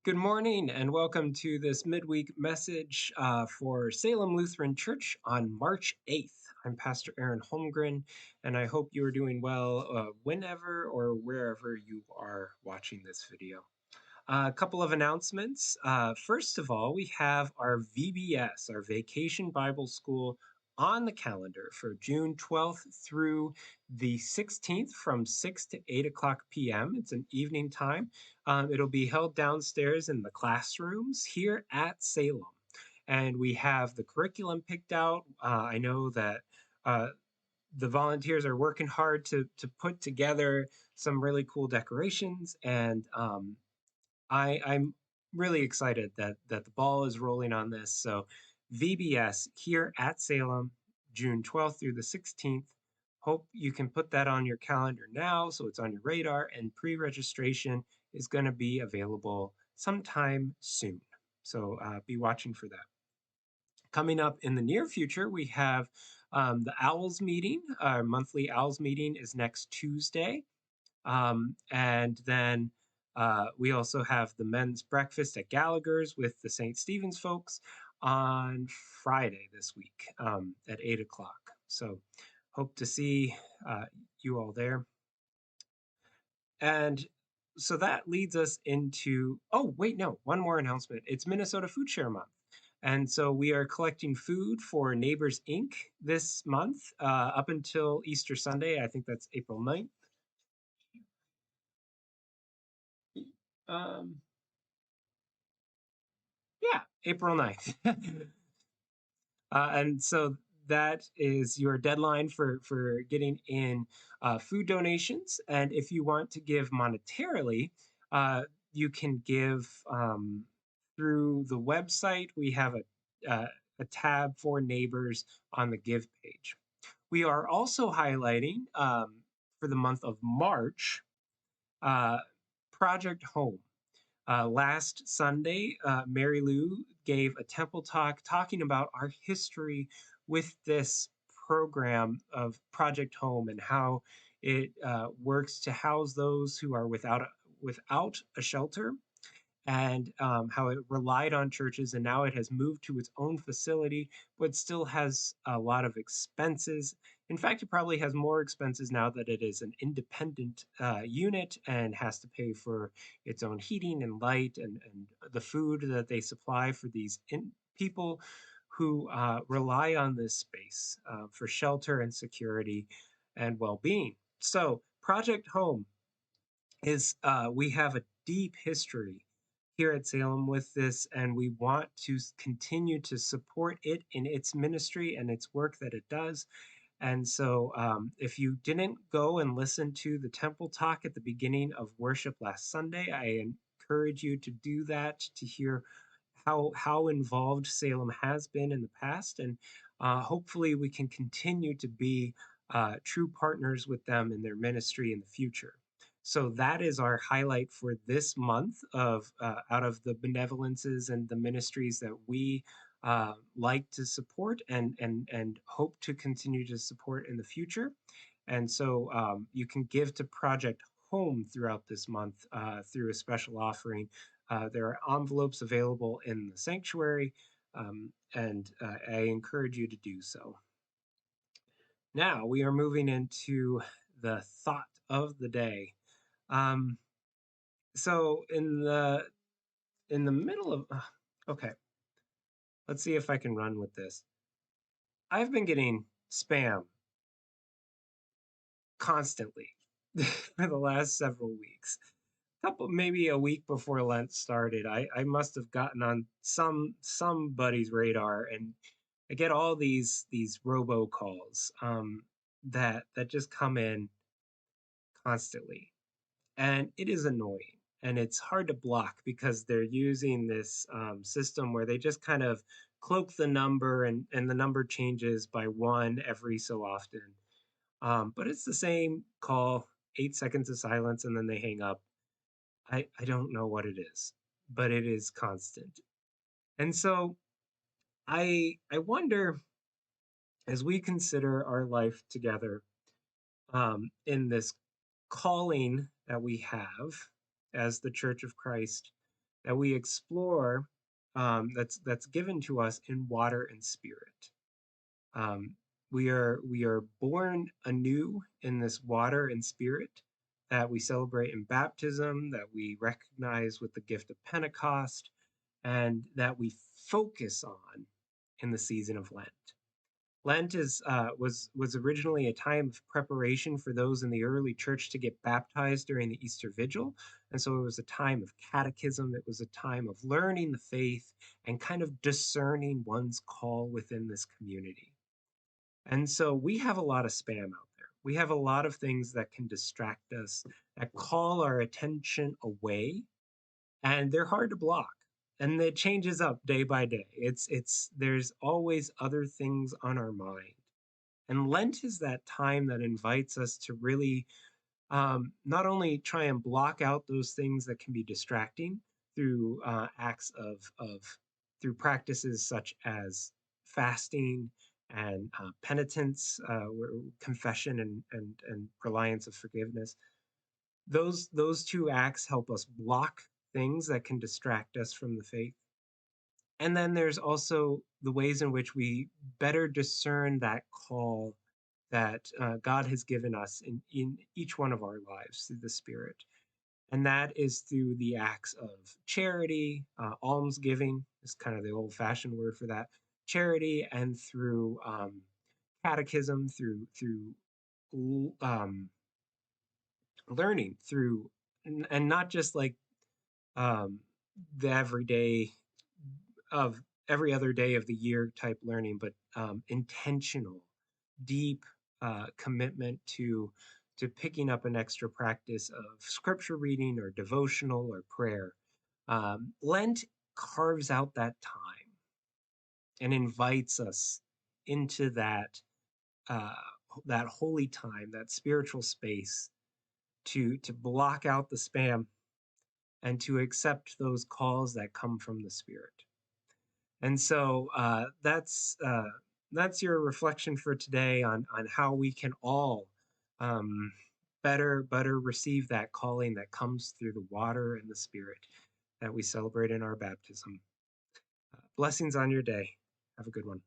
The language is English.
Good morning and welcome to this midweek message for Salem Lutheran Church on March 8th. I'm Pastor Aaron Holmgren, and I hope you are doing well whenever or wherever you are watching this video. A couple of announcements. First of all, we have our VBS, our Vacation Bible School, on the calendar for June 12th through the 16th from 6 to 8 o'clock p.m. It's an evening time. It'll be held downstairs in the classrooms here at Salem. And we have the curriculum picked out. I know that the volunteers are working hard to put together some really cool decorations, and I'm really excited that the ball is rolling on this. So VBS here at Salem, June 12th through the 16th. Hope you can put that on your calendar now so it's on your radar, and pre-registration is going to be available sometime soon. So be watching for that. Coming up in the near future, we have the OWLS meeting. Our monthly OWLS meeting is next Tuesday. And then we also have the men's breakfast at Gallagher's with the St. Stephen's folks on Friday this week at 8 o'clock. So hope to see you all there. And so that leads us into, oh, wait, no, one more announcement. It's Minnesota Food Share Month. And so we are collecting food for Neighbors Inc. this month up until Easter Sunday. I think that's April 9th. Um, yeah, April 9th. And so that is your deadline for getting in food donations. And if you want to give monetarily, you can give through the website. We have a tab for neighbors on the Give page. We are also highlighting for the month of March, Project Home. Last Sunday, Mary Lou gave a temple talk talking about our history with this program of Project Home and how it works to house those who are without a shelter, and how it relied on churches, and now it has moved to its own facility, but still has a lot of expenses. In fact, it probably has more expenses now that it is an independent unit and has to pay for its own heating and light and the food that they supply for these people who rely on this space for shelter and security and well-being. So Project Home is, we have a deep history here at Salem with this, and we want to continue to support it in its ministry and its work that it does. And so if you didn't go and listen to the temple talk at the beginning of worship last Sunday, I encourage you to do that, to hear how involved Salem has been in the past. And hopefully we can continue to be true partners with them in their ministry in the future. So that is our highlight for this month of out of the benevolences and the ministries that we like to support and hope to continue to support in the future. And so you can give to Project Home throughout this month through a special offering. There are envelopes available in the sanctuary, and I encourage you to do so. Now we are moving into the thought of the day. Um, so in the middle of okay, let's see if I can run with this. I've been getting spam constantly for the last several weeks. Maybe a week before Lent started, I must have gotten on somebody's radar, and I get all these robocalls that just come in constantly, and it is annoying. And it's hard to block because they're using this system where they just kind of cloak the number, and the number changes by one every so often. But it's the same call, 8 seconds of silence, and then they hang up. I don't know what it is, but it is constant. And so I wonder, as we consider our life together in this calling that we have as the Church of Christ, that we explore, that's given to us in water and spirit. Um, we are born anew in this water and spirit that we celebrate in baptism, that we recognize with the gift of Pentecost, and that we focus on in the season of Lent. Lent was originally a time of preparation for those in the early church to get baptized during the Easter Vigil, and so it was a time of catechism. It was a time of learning the faith and kind of discerning one's call within this community. And so we have a lot of spam out there. We have a lot of things that can distract us, that call our attention away, and they're hard to block. And it changes up day by day. It's there's always other things on our mind. And Lent is that time that invites us to really not only try and block out those things that can be distracting through acts of through practices such as fasting and penitence, confession and reliance of forgiveness. Those two acts help us block things that can distract us from the faith. And then there's also the ways in which we better discern that call that God has given us in each one of our lives through the Spirit. And that is through the acts of charity, almsgiving is kind of the old fashioned word for that, charity, and through catechism, through learning, through, and not just like um, the everyday of every other day of the year type learning, but intentional, deep commitment to picking up an extra practice of scripture reading or devotional or prayer. Lent carves out that time and invites us into uh, that holy time, that spiritual space, to block out the spam and to accept those calls that come from the Spirit. And so that's your reflection for today on how we can all um, better receive that calling that comes through the water and the Spirit that we celebrate in our baptism. Blessings on your day. Have a good one.